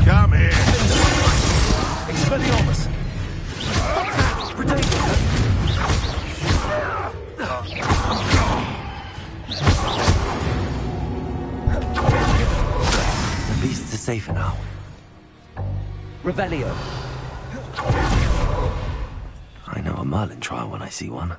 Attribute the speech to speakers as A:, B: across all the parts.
A: Come here.
B: Expelliarmus. Protect.
C: The beasts are safer now.
B: Revelio.
C: I know a Merlin trial when I see one.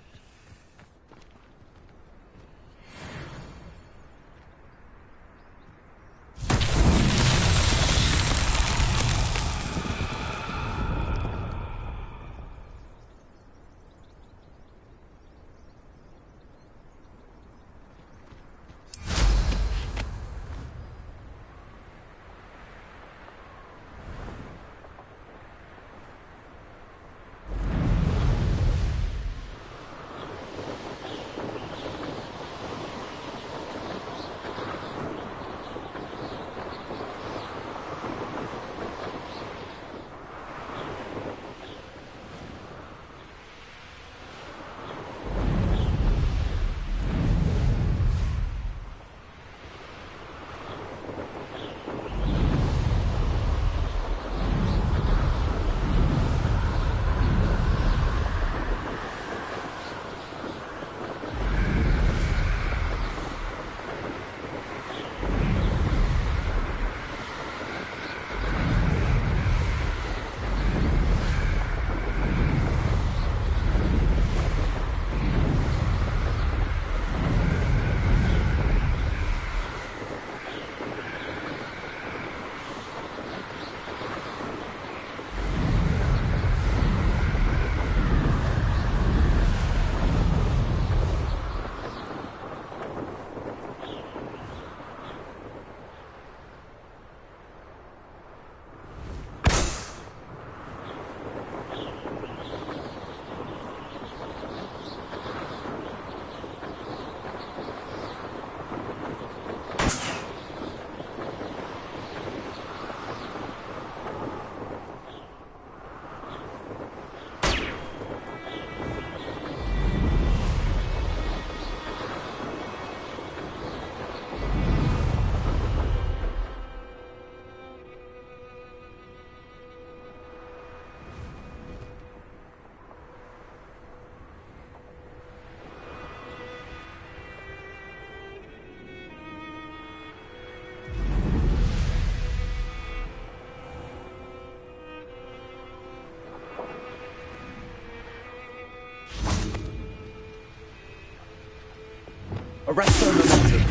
B: Arresto momentum.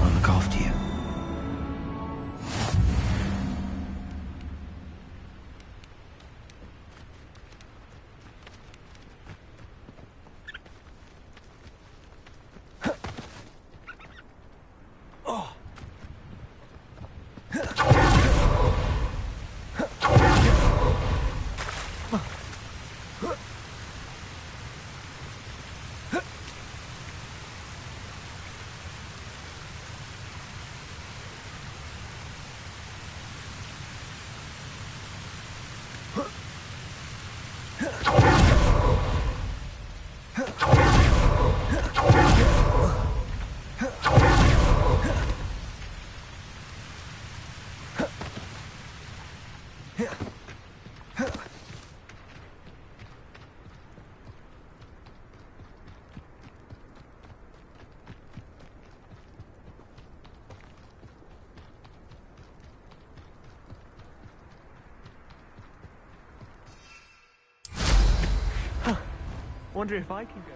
C: I'll look after you.
D: Wonder if I can go.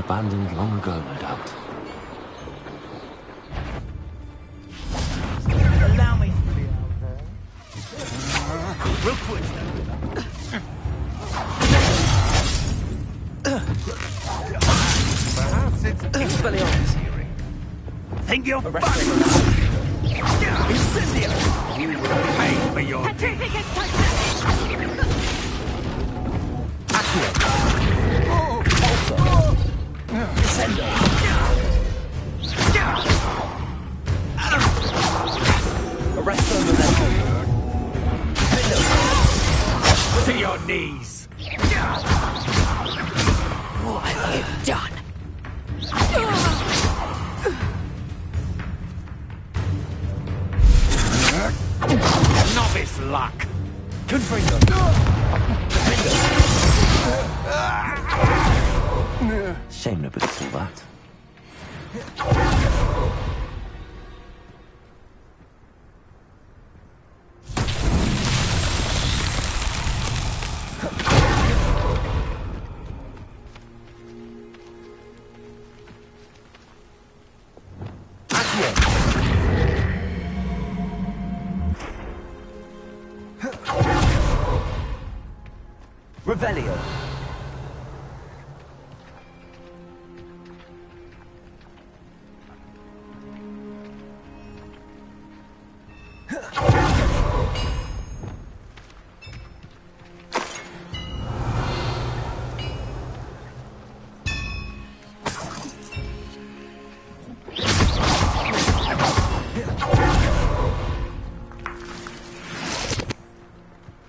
C: abandoned long ago, no doubt.
D: Allow me to be out there. Real quick.
A: Perhaps it's
B: Expelliarmus.
A: think you're funny.
B: Incendio.
A: You will pay for your deeds.
B: Accio. Pulsar. Descendo. Arresto momentum.
A: To your knees.
E: What have you done?
A: Novice luck.
B: Confringo.
C: Shame nobody saw that.
B: Revelio.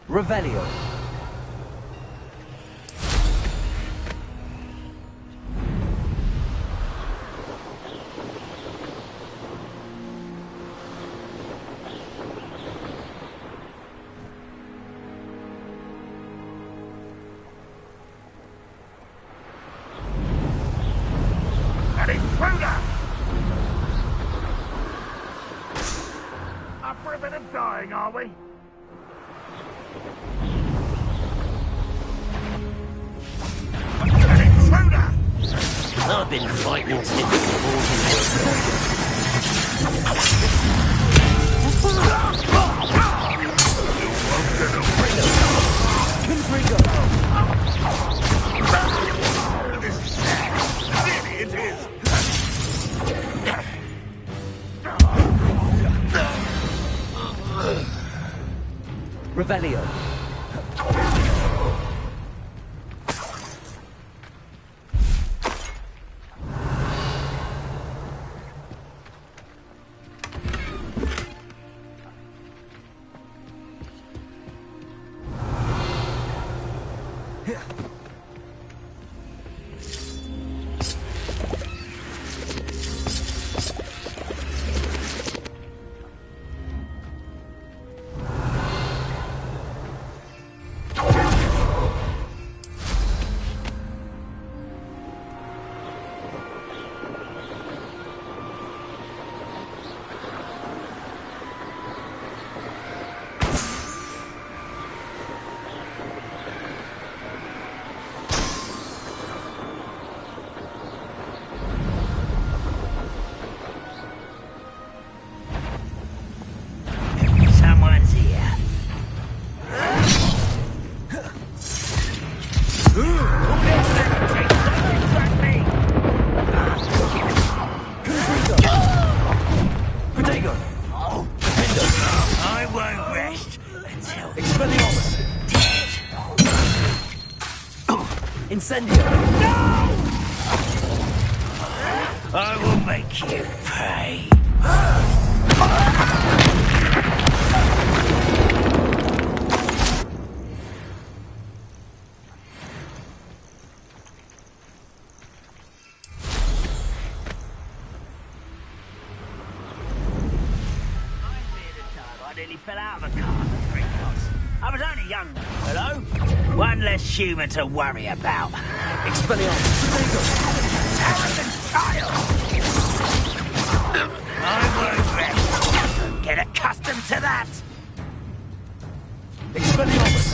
B: Revelio.
A: An intruder! Up for a bit of dying, are we? An intruder!
C: I've been fighting since
A: Really it is!
B: Revelio.
E: Someone's here.
B: Protego.
E: I won't rest until
B: Expelliarmus.
E: dead.
B: Incendio.
E: I will make you pay.
F: I nearly fell out of a car at Feldcroft. I was only young, hello? One less human to worry about.
B: Expelliarmus. Protego.
F: Arrogant child! I won't rest. Get accustomed to that.
B: Expelliarmus.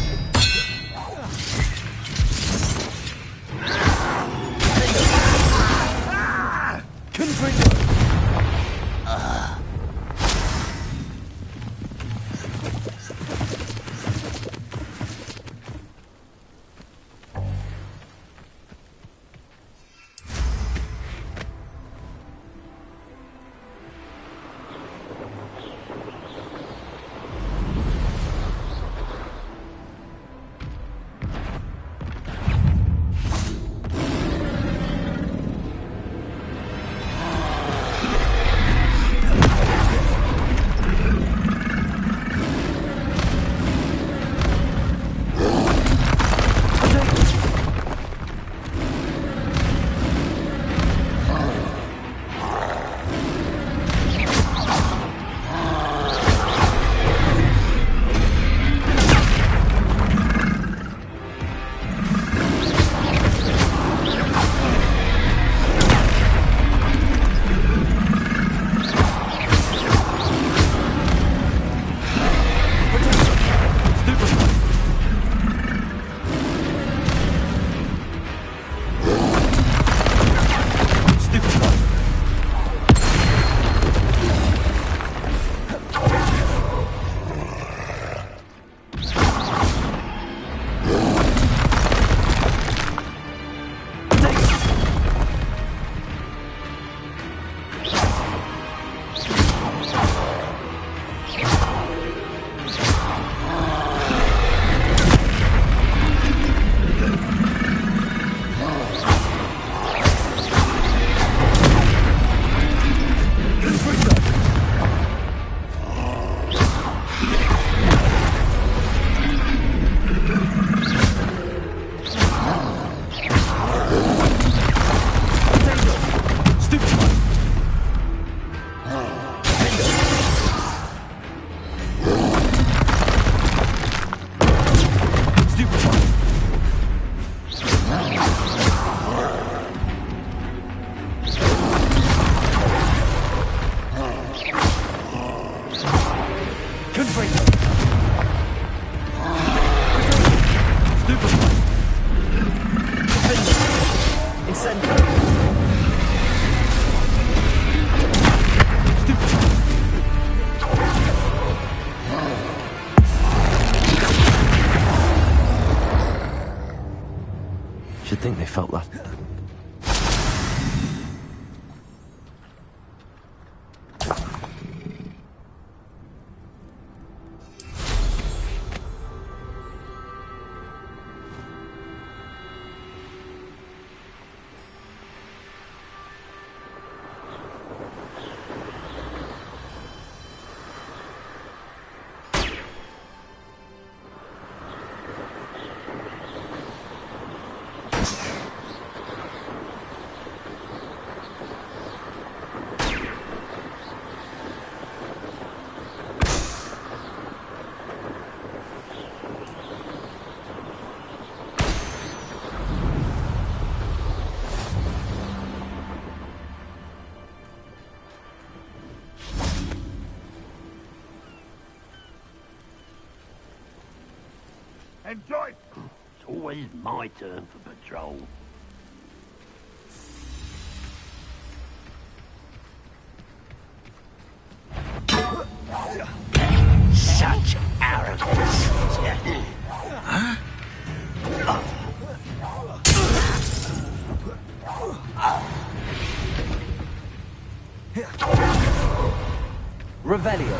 C: Should think they felt that.
A: Enjoy!
E: It's always my turn for patrol. Such arrogance. Huh?
B: Revelio.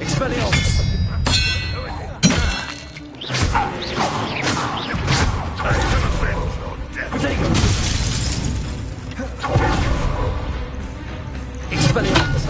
B: Expelliarmus. Protego. Expelliarmus.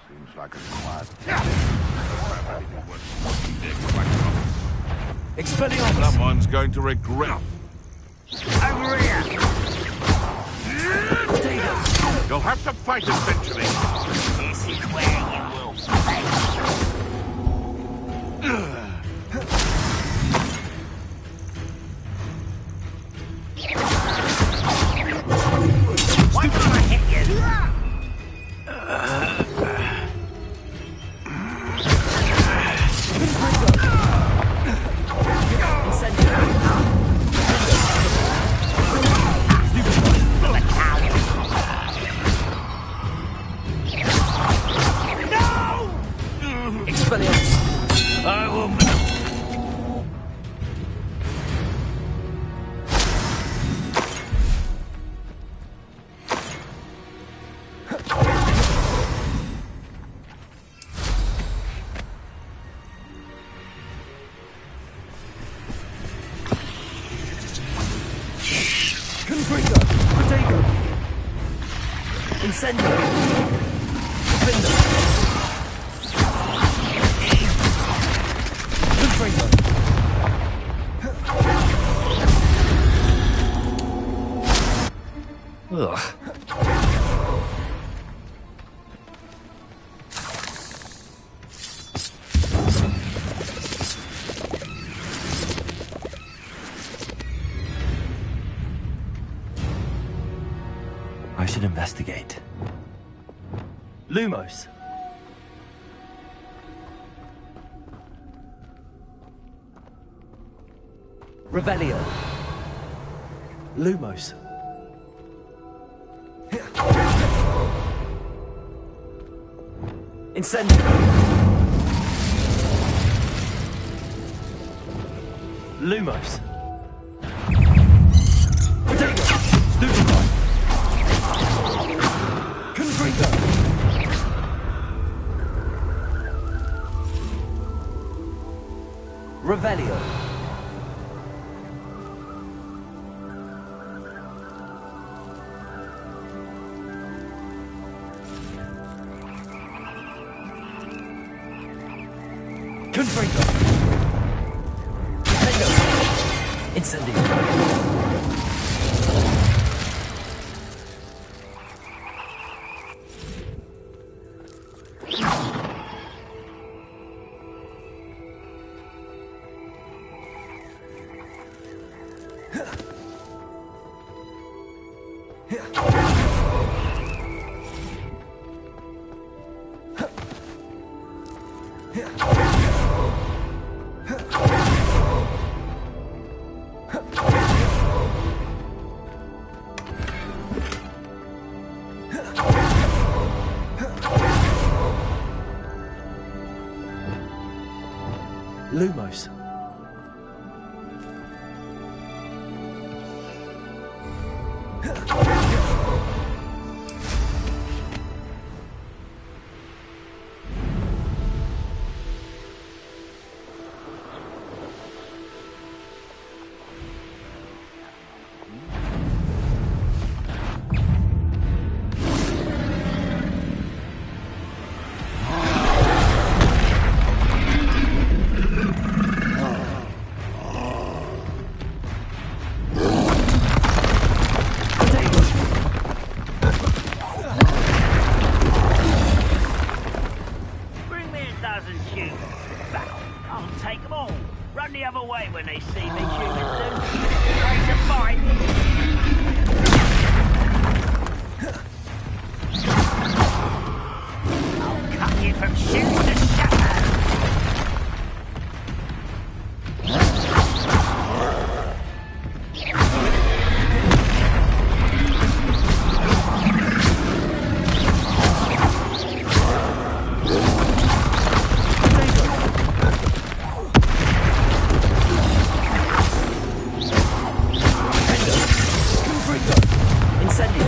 A: Seems like a quiet.
B: Expelliarmus.
A: Someone's going to regret.
F: Over here!
B: Protego.
A: You'll have to fight eventually.
F: This is where you will fail. Why can't I hit you?
B: Expelliarmus.
E: I will.
B: Confringo. Protego. Incendio. Defender. Confringo. Ugh.
C: I should investigate.
B: Lumos. Revelio. Lumos. Incendio. Lumos. Protego. Stupefy. Confringo. Revelio. Confringo. Potato. Incendio. Lumos.
F: Bring me a dozen humans. I'll take them all. Run the other way when they see me, humans do. Ready to fight. I'll cut you from shit to shadow.
B: Incendio.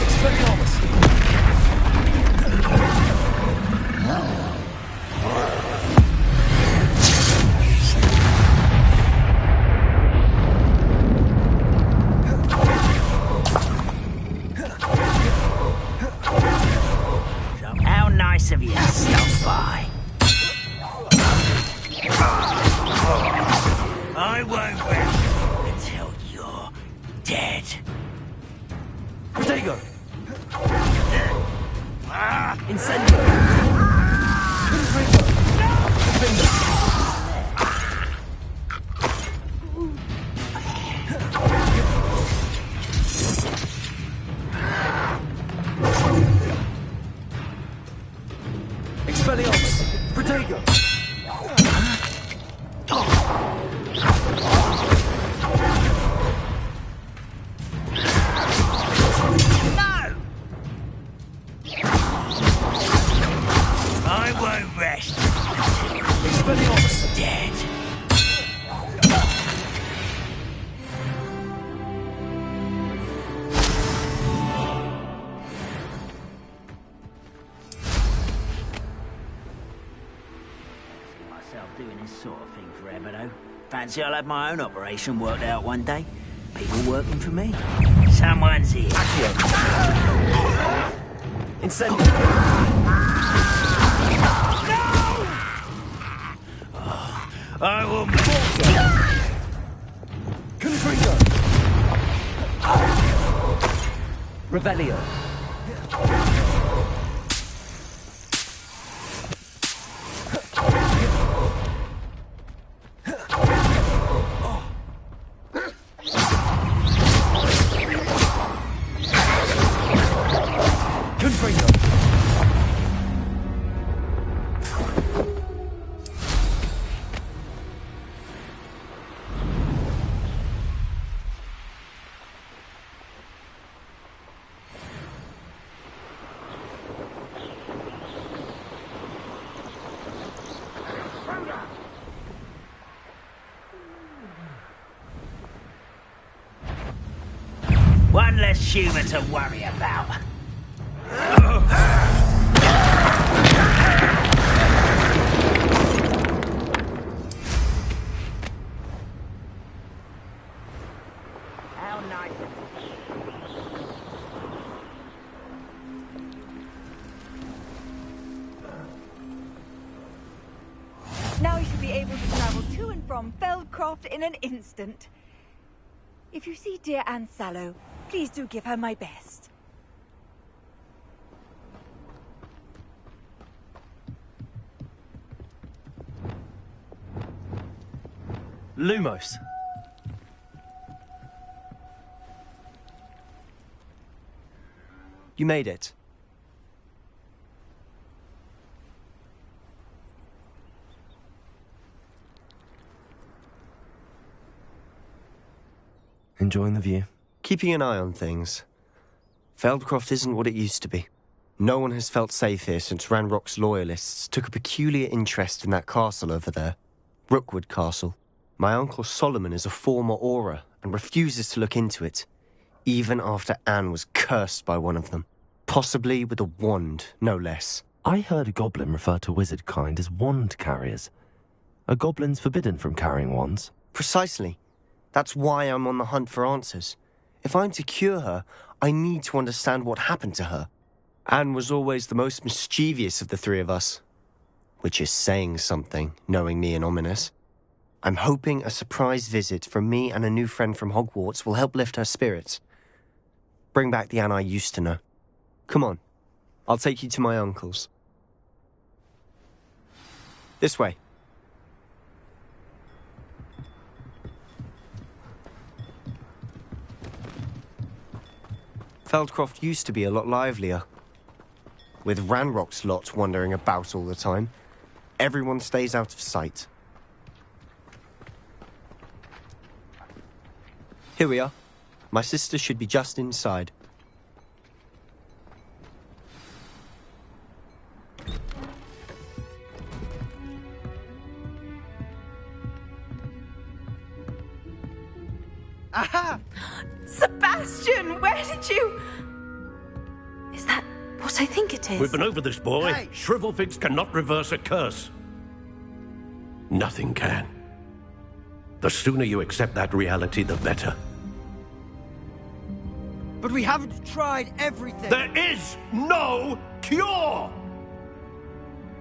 B: Expelliarmus.
F: How nice of you to stop by. I won't rest until you're dead.
B: Protego. Incendio. Confringo. Confringo. Expelliarmus. Protego.
F: No! I won't rest
B: Expelliarmus.
F: dead. Myself doing this sort of thing forever, though. Fancy I'll have my own operation worked out one day. People working for me. Someone's here.
B: Incendio.
F: I will.
B: Confringo. Revelio. Confringo.
F: One less human to worry about. How nice.
G: be able to travel to and from Feldcroft in an instant. If you see dear Anne Sallow, please do give her my best.
B: Lumos. You made it.
C: Enjoying the view?
H: Keeping an eye on things. Feldcroft isn't what it used to be. No one has felt safe here since Ranrock's loyalists took a peculiar interest in that castle over there. Rookwood Castle. My uncle Solomon is a former Auror and refuses to look into it, even after Anne was cursed by one of them. Possibly with a wand, no less.
C: I heard a goblin refer to wizard kind as wand carriers. Are goblins forbidden from carrying wands?
H: Precisely. That's why I'm on the hunt for answers. If I'm to cure her, I need to understand what happened to her. Anne was always the most mischievous of the three of us. Which is saying something, knowing me and Ominous. I'm hoping a surprise visit from me and a new friend from Hogwarts will help lift her spirits. Bring back the Anne I used to know. Come on, I'll take you to my uncle's. This way. Feldcroft used to be a lot livelier. With Ranrock's lot wandering about all the time, everyone stays out of sight. Here we are. My sister should be just inside.
G: Aha! Sebastian, where did you...
I: Is that what I think it is?
E: We've been over this, boy.
A: Hey!
E: Shrivelfigs cannot reverse a curse. Nothing can. The sooner you accept that reality, the better.
J: But we haven't tried everything.
E: There is no cure!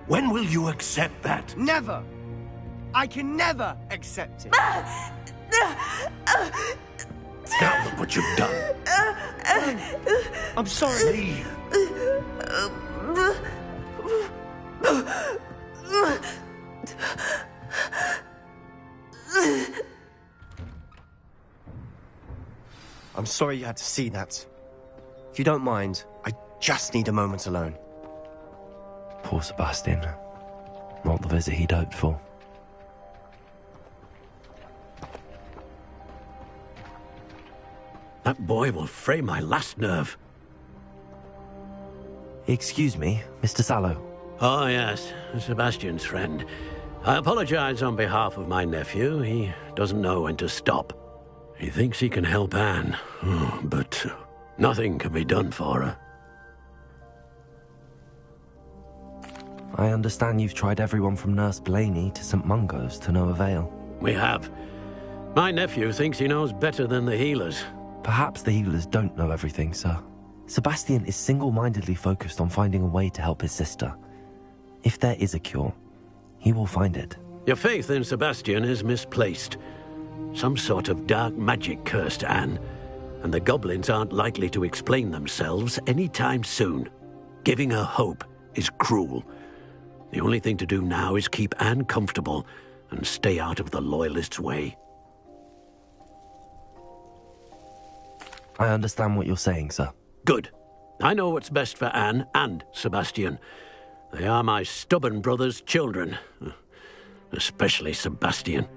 E: When will you accept that?
J: Never. I can never accept it.
E: Now look what you've done.
J: I'm sorry.
E: Leave.
H: I'm sorry you had to see that. If you don't mind, I just need a moment alone.
C: Poor Sebastian. Not the visit he'd hoped for.
E: That boy will fray my last nerve.
C: Excuse me, Mr. Sallow.
E: Oh, yes, Sebastian's friend. I apologize on behalf of my nephew. He doesn't know when to stop. He thinks he can help Anne, but nothing can be done for her.
C: I understand you've tried everyone from Nurse Blaney to St. Mungo's to no avail.
E: We have. My nephew thinks he knows better than the healers.
C: Perhaps the healers don't know everything, sir. Sebastian is single-mindedly focused on finding a way to help his sister. If there is a cure, he will find it.
E: Your faith in Sebastian is misplaced. Some sort of dark magic cursed Anne, and the goblins aren't likely to explain themselves anytime soon. Giving her hope is cruel. The only thing to do now is keep Anne comfortable and stay out of the Loyalists' way.
C: I understand what you're saying, sir.
E: Good. I know what's best for Anne and Sebastian. They are my stubborn brother's children. Especially Sebastian.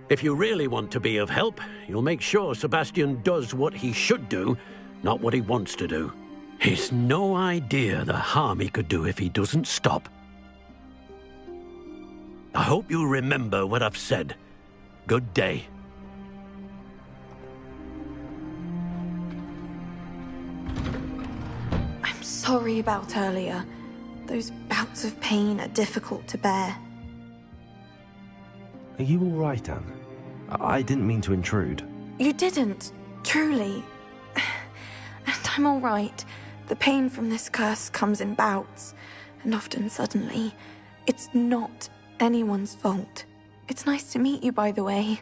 E: If you really want to be of help, you'll make sure Sebastian does what he should do, not what he wants to do. He's no idea the harm he could do if he doesn't stop. I hope you'll remember what I've said. Good day.
I: I'm sorry about earlier. Those bouts of pain are difficult to bear.
C: Are you all right, Anne? I didn't mean to intrude.
I: You didn't, truly. And I'm all right. The pain from this curse comes in bouts, and often suddenly. It's not anyone's fault. It's nice to meet you, by the way.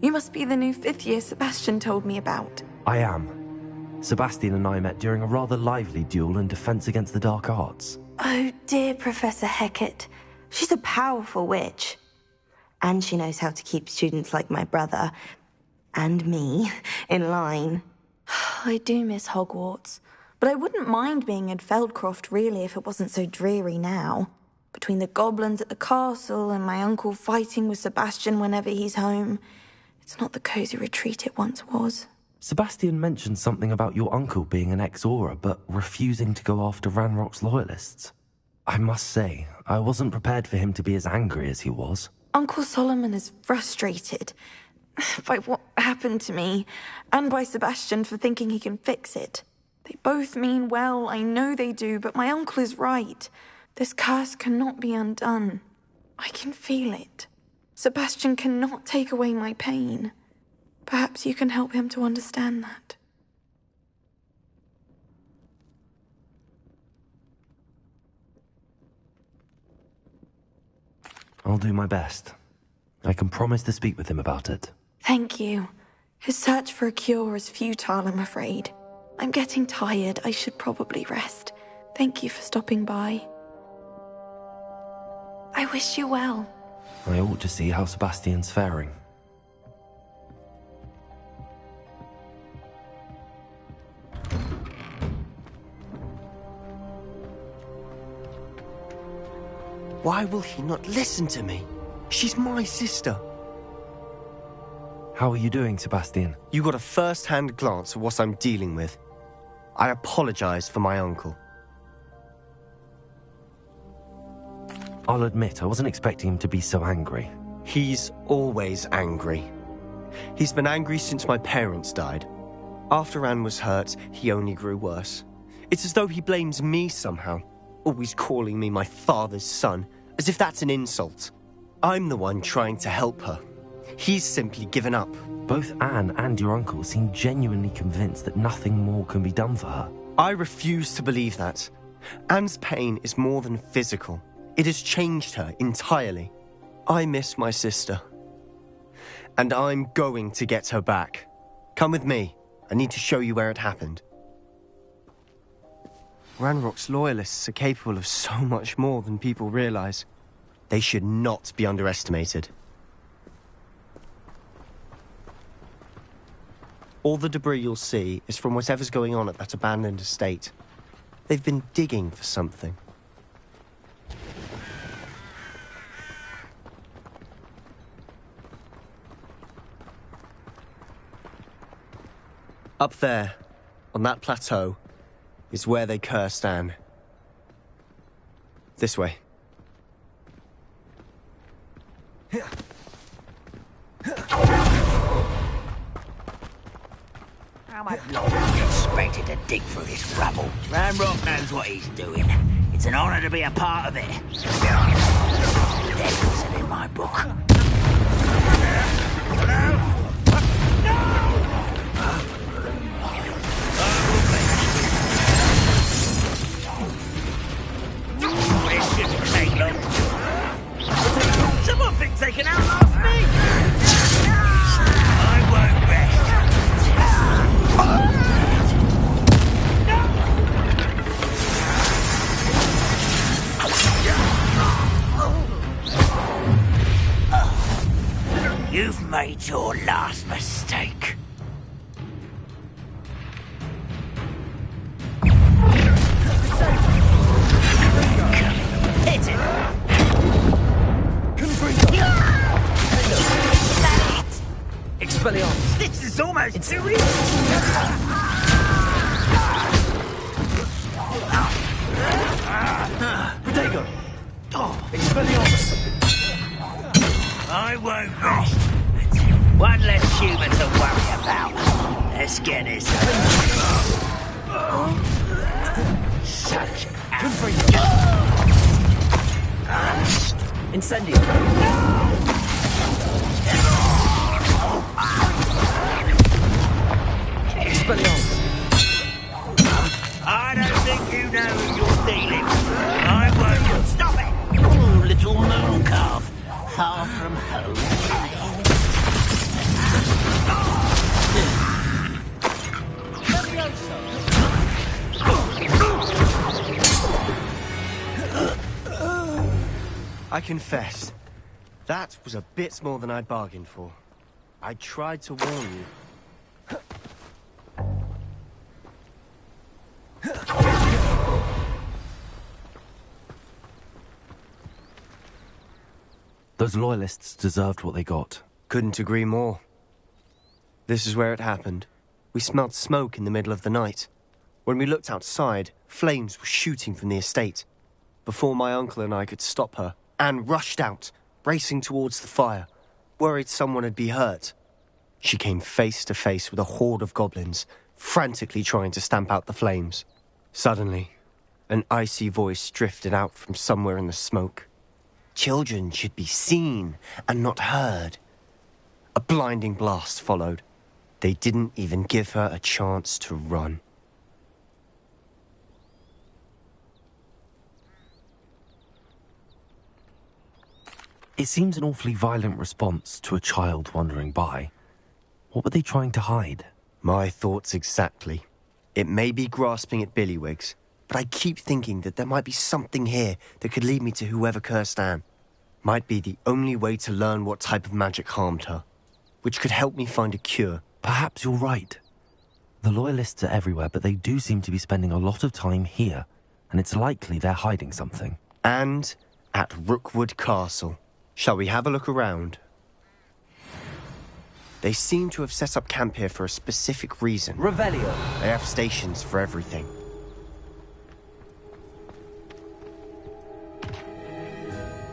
I: You must be the new 5th year Sebastian told me about.
C: I am. Sebastian and I met during a rather lively duel in Defense Against the Dark Arts.
K: Oh, dear Professor Hecat. She's a powerful witch. And she knows how to keep students like my brother, and me, in line.
I: I do miss Hogwarts, but I wouldn't mind being in Feldcroft, really, if it wasn't so dreary now. Between the goblins at the castle and my uncle fighting with Sebastian whenever he's home, it's not the cosy retreat it once was.
C: Sebastian mentioned something about your uncle being an ex-Auror, but refusing to go after Ranrock's loyalists. I must say, I wasn't prepared for him to be as angry as he was.
I: Uncle Solomon is frustrated by what happened to me, and by Sebastian for thinking he can fix it. They both mean well, I know they do, but my uncle is right. This curse cannot be undone. I can feel it. Sebastian cannot take away my pain. Perhaps you can help him to understand that.
C: I'll do my best. I can promise to speak with him about it.
I: Thank you. His search for a cure is futile, I'm afraid. I'm getting tired. I should probably rest. Thank you for stopping by. I wish you well.
C: I ought to see how Sebastian's faring.
H: Why will he not listen to me? She's my sister.
C: How are you doing, Sebastian?
H: You got a first-hand glance at what I'm dealing with. I apologize for my uncle.
C: I'll admit, I wasn't expecting him to be so angry.
H: He's always angry. He's been angry since my parents died. After Anne was hurt, he only grew worse. It's as though he blames me somehow, always calling me my father's son, as if that's an insult. I'm the one trying to help her. He's simply given up.
C: Both Anne and your uncle seem genuinely convinced that nothing more can be done for her.
H: I refuse to believe that. Anne's pain is more than physical. It has changed her entirely. I miss my sister. And I'm going to get her back. Come with me. I need to show you where it happened. Ranrock's loyalists are capable of so much more than people realize. They should not be underestimated. All the debris you'll see is from whatever's going on at that abandoned estate. They've been digging for something. Up there, on that plateau, is where they cursed Anne. This way.
F: How much longer are you expected to dig through this rubble? Ranrock knows what he's doing. It's an honor to be a part of it. Devils are in my book. This shouldn't take long. Someone thinks they can outlast me! I won't rest. You've made your last mistake. Hit it!
B: Expelliarmus!
F: This is almost too easy!
B: Protego! Oh, Expelliarmus!
F: I won't rest. One less human to worry about. Let's get this. Such
B: Incendio! Expelliarmus!
F: I don't think you know who you're dealing with. I won't. Stop it!
E: Little moon calf, far from home.
H: I confess, that was a bit more than I'd bargained for. I tried to warn you.
C: Those loyalists deserved what they got.
H: Couldn't agree more. This is where it happened. We smelled smoke in the middle of the night. When we looked outside, flames were shooting from the estate. Before my uncle and I could stop her, Anne rushed out, racing towards the fire, worried someone had been hurt. She came face to face with a horde of goblins, frantically trying to stamp out the flames. Suddenly, an icy voice drifted out from somewhere in the smoke. Children should be seen and not heard. A blinding blast followed. They didn't even give her a chance to run.
C: It seems an awfully violent response to a child wandering by. What were they trying to hide?
H: My thoughts exactly. It may be grasping at billywhigs, but I keep thinking that there might be something here that could lead me to whoever cursed Anne. Might be the only way to learn what type of magic harmed her, which could help me find a cure.
C: Perhaps you're right. The Loyalists are everywhere, but they do seem to be spending a lot of time here, and it's likely they're hiding something.
H: And at Rookwood Castle. Shall we have a look around? They seem to have set up camp here for a specific reason.
B: Revelio.
H: They have stations for everything.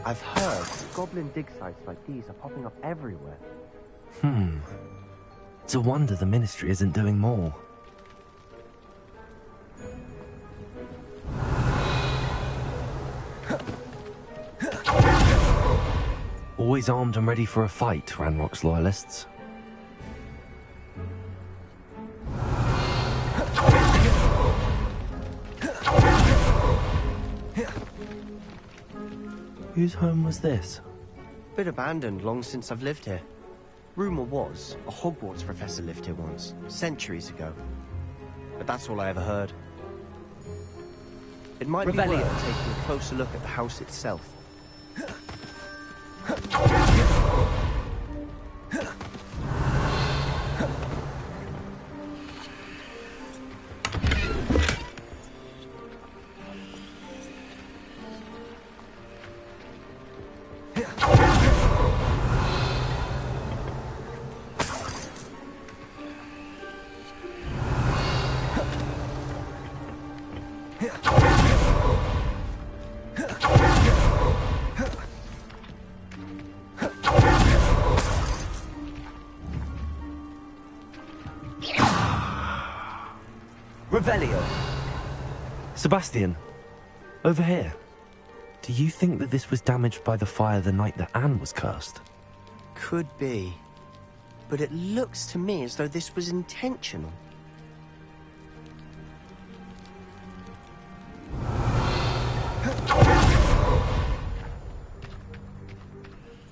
H: I've heard goblin dig sites like these are popping up everywhere.
C: It's a wonder the Ministry isn't doing more. Always armed and ready for a fight, Ranrock's Loyalists. Whose home was this?
H: Bit abandoned long since I've lived here. Rumour was, a Hogwarts professor lived here once, centuries ago. But that's all I ever heard. It might be worth taking a closer look at the house itself.
B: Revelio.
C: Sebastian, over here. Do you think that this was damaged by the fire the night that Anne was cursed?
H: Could be. But it looks to me as though this was intentional.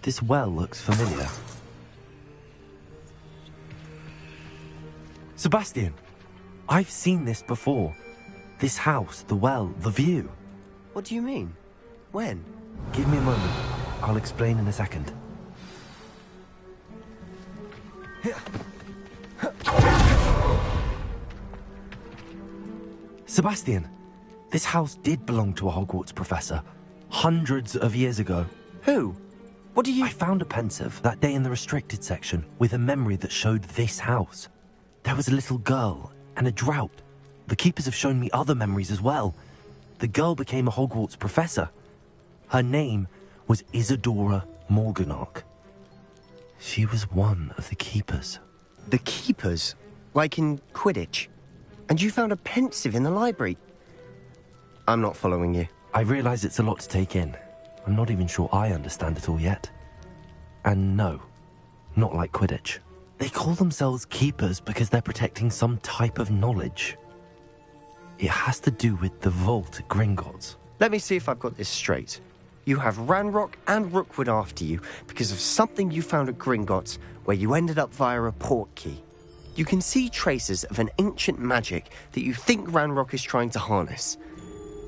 C: This well looks familiar. Sebastian, I've seen this before. This house, the well, the view.
H: What do you mean? When?
C: Give me a moment. I'll explain in a second. Sebastian, this house did belong to a Hogwarts professor. Hundreds of years ago.
H: Who? What do you...
C: I found a pensive that day in the restricted section with a memory that showed this house. There was a little girl and a drought. The keepers have shown me other memories as well. The girl became a Hogwarts professor. Her name was Isadora Morganach. She was one of the keepers.
H: The keepers? Like in Quidditch? And you found a pensive in the library? I'm not following you.
C: I realize it's a lot to take in. I'm not even sure I understand it all yet. And no, not like Quidditch. They call themselves keepers because they're protecting some type of knowledge. It has to do with the vault at Gringotts.
H: Let me see if I've got this straight. You have Ranrock and Rookwood after you because of something you found at Gringotts where you ended up via a port key. You can see traces of an ancient magic that you think Ranrock is trying to harness.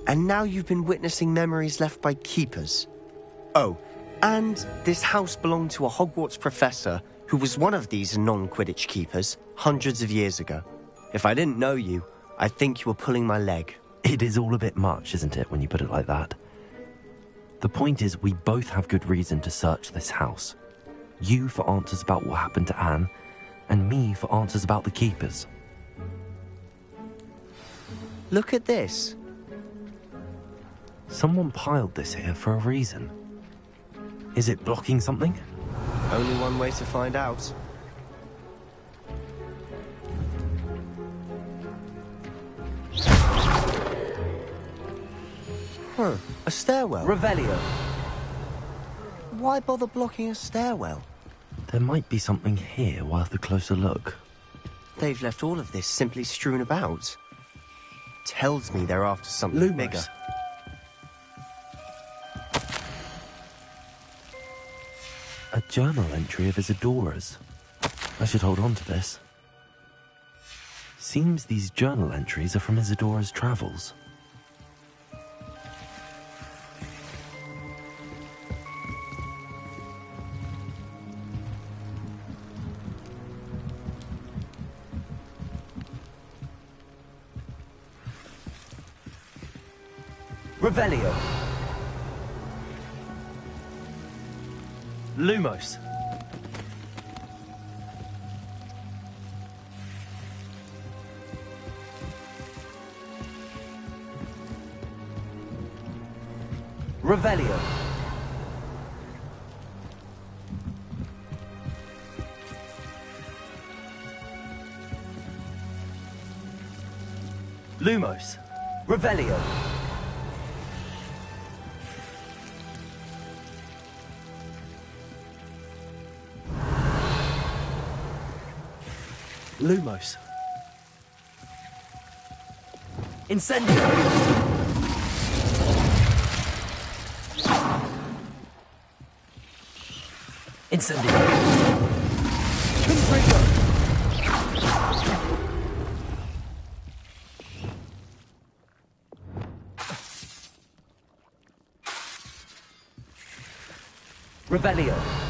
H: And now you've been witnessing memories left by keepers. Oh, and this house belonged to a Hogwarts professor who was one of these non-Quidditch keepers hundreds of years ago. If I didn't know you, I'd think you were pulling my leg.
C: It is all a bit much, isn't it, when you put it like that? The point is, we both have good reason to search this house. You for answers about what happened to Anne, and me for answers about the keepers.
H: Look at this.
C: Someone piled this here for a reason. Is it blocking something?
H: Only one way to find out. A stairwell.
B: Revelio.
H: Why bother blocking a stairwell?
C: There might be something here worth a closer look.
H: They've left all of this simply strewn about. Tells me they're after something
B: Lumos.
H: bigger.
C: A journal entry of Isadora's. I should hold on to this. Seems these journal entries are from Isadora's travels.
B: Revelio. Lumos. Revelio. Lumos. Revelio. Lumos. Incendio. Incendio. Confringo. Revelio.